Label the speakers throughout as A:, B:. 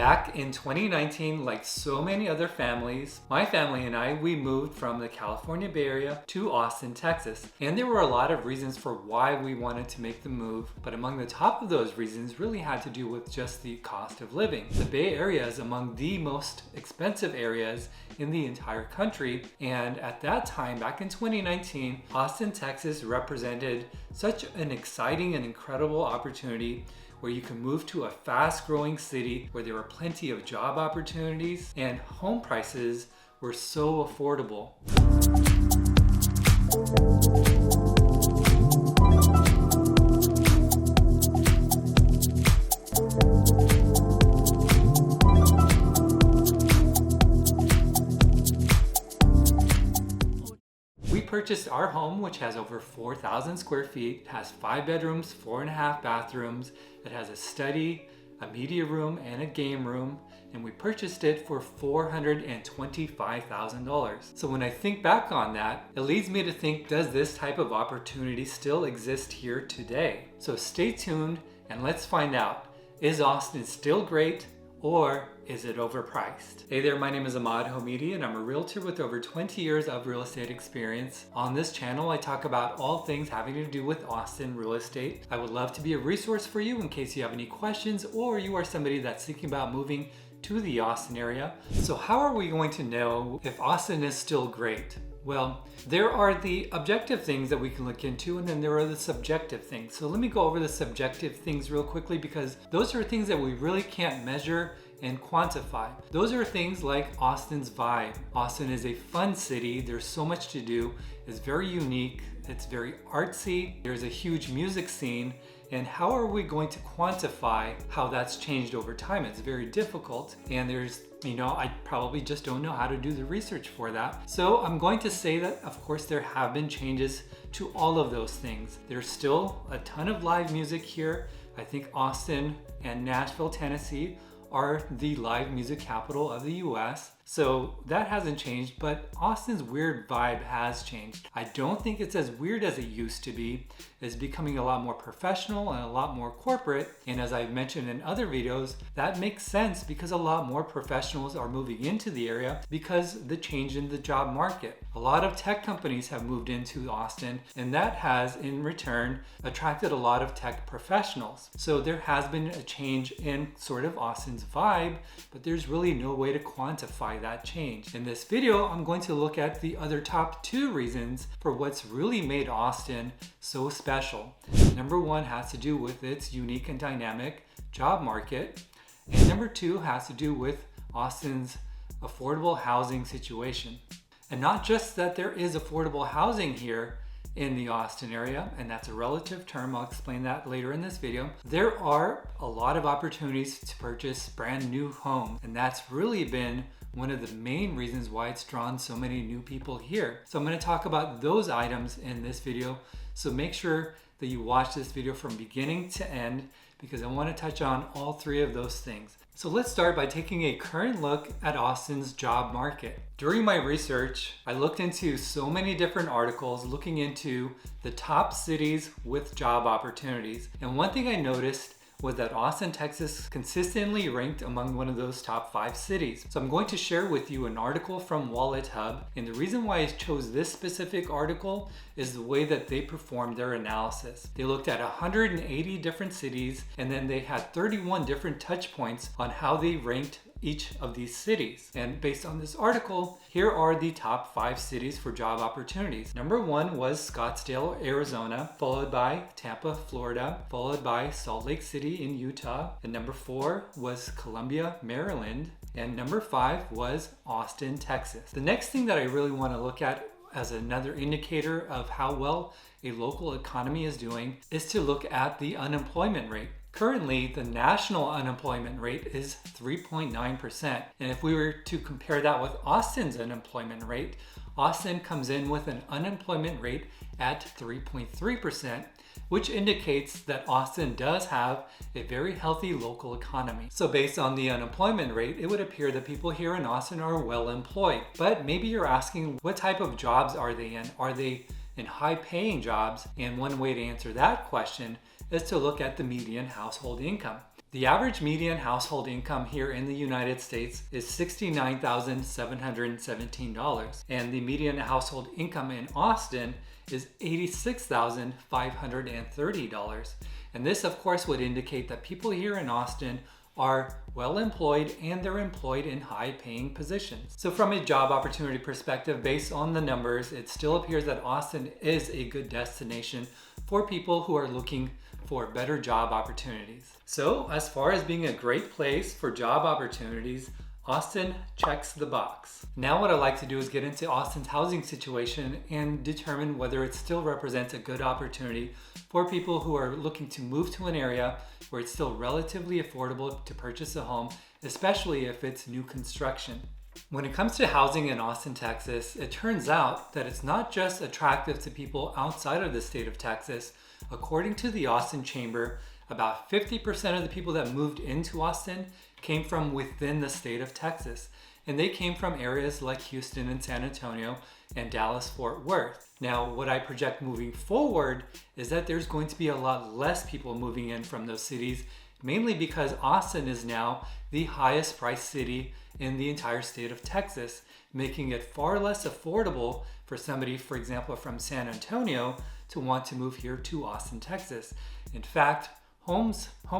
A: Back in 2019, like so many other families, my family and we moved from the California Bay Area to Austin, Texas. And there were a lot of reasons for why we wanted to make the move, but among the top of those reasons really had to do with just the cost of living. The Bay Area is among the most expensive areas in the entire country, and at that time, back in 2019, Austin, Texas represented such an exciting and incredible opportunity where you can move to a fast-growing city where there were plenty of job opportunities and home prices were so affordable. We purchased our home, which has over 4,000 square feet, has 5 bedrooms, 4.5 bathrooms. It has a study, a media room, and a game room, and we purchased it for $425,000. So when I think back on that, it leads me to think, does this type of opportunity still exist here today? So stay tuned and let's find out. Is Austin still great, or is it overpriced? Hey there, my name is Ahmad Homidi and I'm a realtor with over 20 years of real estate experience. On this channel, I talk about all things having to do with Austin real estate. I would love to be a resource for you in case you have any questions or you are somebody that's thinking about moving to the Austin area. So how are we going to know if Austin is still great? Well, there are the objective things that we can look into, and then there are the subjective things. So let me go over the subjective things real quickly, because those are things that we really can't measure and quantify. Those are things like Austin's vibe. Austin is a fun city. There's so much to do. It's very unique. It's very artsy. There's a huge music scene. And how are we going to quantify how that's changed over time? It's very difficult. And I probably just don't know how to do the research for that. So I'm going to say that, of course, there have been changes to all of those things. There's still a ton of live music here. I think Austin and Nashville, Tennessee are the live music capital of the US. So that hasn't changed, but Austin's weird vibe has changed. I don't think it's as weird as it used to be. It's becoming a lot more professional and a lot more corporate. And as I've mentioned in other videos, that makes sense because a lot more professionals are moving into the area because the change in the job market. A lot of tech companies have moved into Austin, and that has in return attracted a lot of tech professionals. So there has been a change in sort of Austin's vibe, but there's really no way to quantify that change. In this video, I'm going to look at the other top 2 reasons for what's really made Austin so special. Number 1 has to do with its unique and dynamic job market, and number 2 has to do with Austin's affordable housing situation. And not just that there is affordable housing here in the Austin area, and that's a relative term. I'll explain that later in this video. There are a lot of opportunities to purchase brand new homes, and that's really been one of the main reasons why it's drawn so many new people here. So I'm going to talk about those items in this video. So make sure that you watch this video from beginning to end, because I want to touch on all 3 of those things. So let's start by taking a current look at Austin's job market. During my research, I looked into so many different articles looking into the top cities with job opportunities. And one thing I noticed was that Austin, Texas consistently ranked among one of those top 5 cities. So I'm going to share with you an article from Wallet Hub, and the reason why I chose this specific article is the way that they performed their analysis. They looked at 180 different cities, and then they had 31 different touch points on how they ranked each of these cities. And based on this article, here are the top 5 cities for job opportunities. Number 1 was Scottsdale, Arizona, followed by Tampa, Florida, followed by Salt Lake City in Utah. And number 4 was Columbia, Maryland. And number 5 was Austin, Texas. The next thing that I really want to look at as another indicator of how well a local economy is doing is to look at the unemployment rate. Currently, the national unemployment rate is 3.9%. And if we were to compare that with Austin's unemployment rate, Austin comes in with an unemployment rate at 3.3%, which indicates that Austin does have a very healthy local economy. So based on the unemployment rate, it would appear that people here in Austin are well employed. But maybe you're asking, what type of jobs are they in? Are they in high-paying jobs? And one way to answer that question is to look at the median household income. The average median household income here in the United States is $69,717, and the median household income in Austin is $86,530. And this, of course, would indicate that people here in Austin are well employed and they're employed in high paying positions. So from a job opportunity perspective, based on the numbers, it still appears that Austin is a good destination for people who are looking for better job opportunities. So as far as being a great place for job opportunities, Austin checks the box. Now what I'd like to do is get into Austin's housing situation and determine whether it still represents a good opportunity for people who are looking to move to an area where it's still relatively affordable to purchase a home, especially if it's new construction. When it comes to housing in Austin, Texas, it turns out that it's not just attractive to people outside of the state of Texas. According to the Austin Chamber, about 50% of the people that moved into Austin came from within the state of Texas, and they came from areas like Houston and San Antonio and Dallas-Fort Worth. Now, what I project moving forward is that there's going to be a lot less people moving in from those cities, mainly because Austin is now the highest priced city in the entire state of Texas, making it far less affordable for somebody, for example, from San Antonio to want to move here to Austin, Texas. In fact, home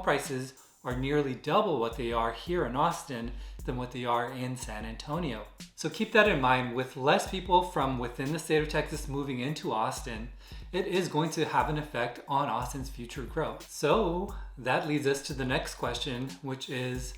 A: prices are nearly double what they are here in Austin than what they are in San Antonio. So keep that in mind. With less people from within the state of Texas moving into Austin, it is going to have an effect on Austin's future growth. So that leads us to the next question, which is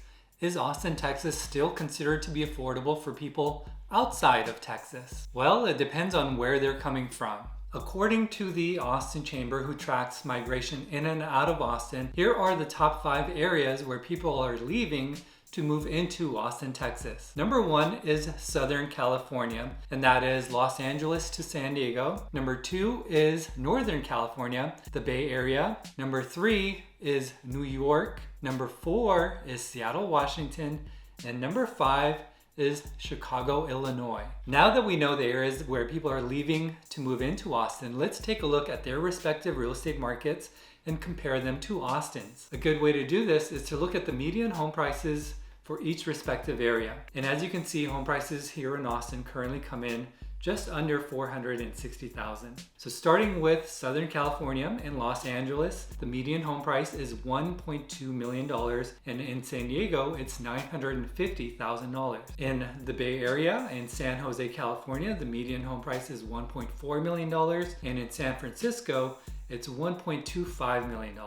A: Austin, Texas still considered to be affordable for people outside of Texas? Well, it depends on where they're coming from. According to the Austin Chamber, who tracks migration in and out of Austin, here are the top 5 areas where people are leaving to move into Austin, Texas. Number 1 is Southern California, and that is Los Angeles to San Diego. Number 2 is Northern California, the Bay Area. Number 3 is New York. Number 4 is Seattle, Washington. And number 5 is Chicago, Illinois. Now that we know the areas where people are leaving to move into Austin, let's take a look at their respective real estate markets and compare them to Austin's. A good way to do this is to look at the median home prices for each respective area. And as you can see, home prices here in Austin currently come in just under $460,000. So starting with Southern California and Los Angeles, the median home price is $1.2 million, and in San Diego, it's $950,000. In the Bay Area, in San Jose, California, the median home price is $1.4 million, and in San Francisco, it's $1.25 million.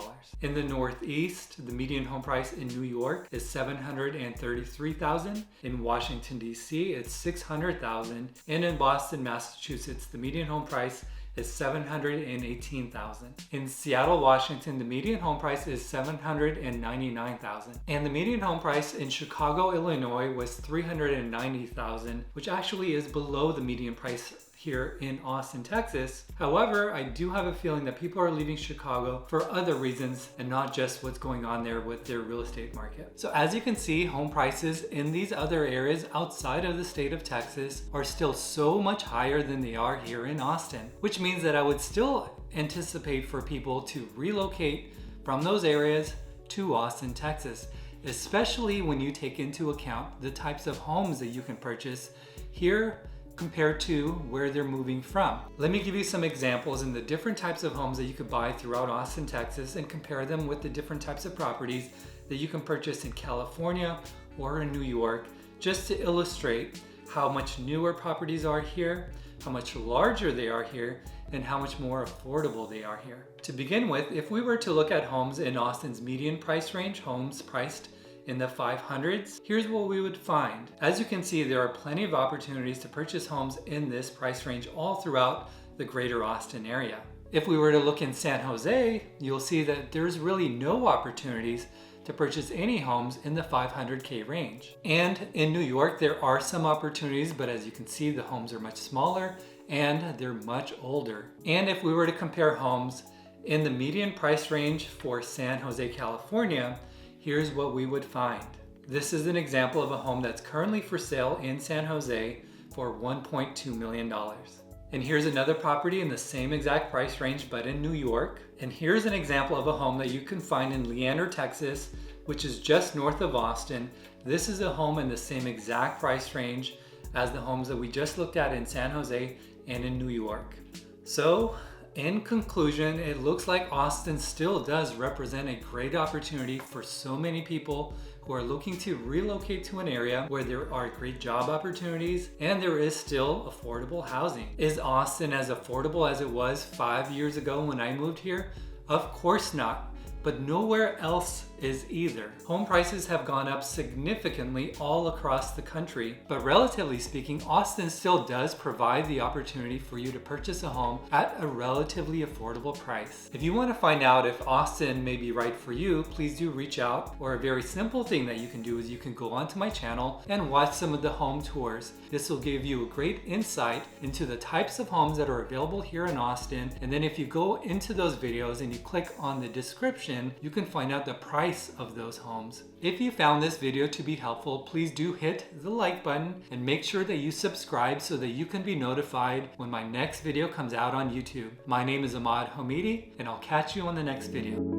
A: In the Northeast, the median home price in New York is $733,000. In Washington, D.C., it's $600,000. And in Boston, Massachusetts, the median home price is $718,000. In Seattle, Washington, the median home price is $799,000. And the median home price in Chicago, Illinois was $390,000, which actually is below the median price here in Austin, Texas. However, I do have a feeling that people are leaving Chicago for other reasons and not just what's going on there with their real estate market. So as you can see, home prices in these other areas outside of the state of Texas are still so much higher than they are here in Austin, which means that I would still anticipate for people to relocate from those areas to Austin, Texas, especially when you take into account the types of homes that you can purchase here compared to where they're moving from. Let me give you some examples in the different types of homes that you could buy throughout Austin, Texas, and compare them with the different types of properties that you can purchase in California or in New York, just to illustrate how much newer properties are here, how much larger they are here, and how much more affordable they are here. To begin with, if we were to look at homes in Austin's median price range, homes priced in the 500s, here's what we would find. As you can see, there are plenty of opportunities to purchase homes in this price range all throughout the greater Austin area. If we were to look in San Jose, you'll see that there's really no opportunities to purchase any homes in the 500K range. And in New York, there are some opportunities, but as you can see, the homes are much smaller and they're much older. And if we were to compare homes in the median price range for San Jose, California, here's what we would find. This is an example of a home that's currently for sale in San Jose for $1.2 million. And here's another property in the same exact price range, but in New York. And here's an example of a home that you can find in Leander, Texas which is just north of Austin. This is a home in the same exact price range as the homes that we just looked at in San Jose and in New York. So, in conclusion, it looks like Austin still does represent a great opportunity for so many people who are looking to relocate to an area where there are great job opportunities and there is still affordable housing. Is Austin as affordable as it was 5 years ago when I moved here? Of course not, but nowhere else is either. Home prices have gone up significantly all across the country, but relatively speaking, Austin still does provide the opportunity for you to purchase a home at a relatively affordable price. If you want to find out if Austin may be right for you, please do reach out, or a very simple thing that you can do is you can go onto my channel and watch some of the home tours. This will give you a great insight into the types of homes that are available here in Austin, and then if you go into those videos and you click on the description, you can find out the price of those homes. If you found this video to be helpful, please do hit the like button and make sure that you subscribe so that you can be notified when my next video comes out on YouTube. My name is Ahmad Homidi, and I'll catch you on the next video.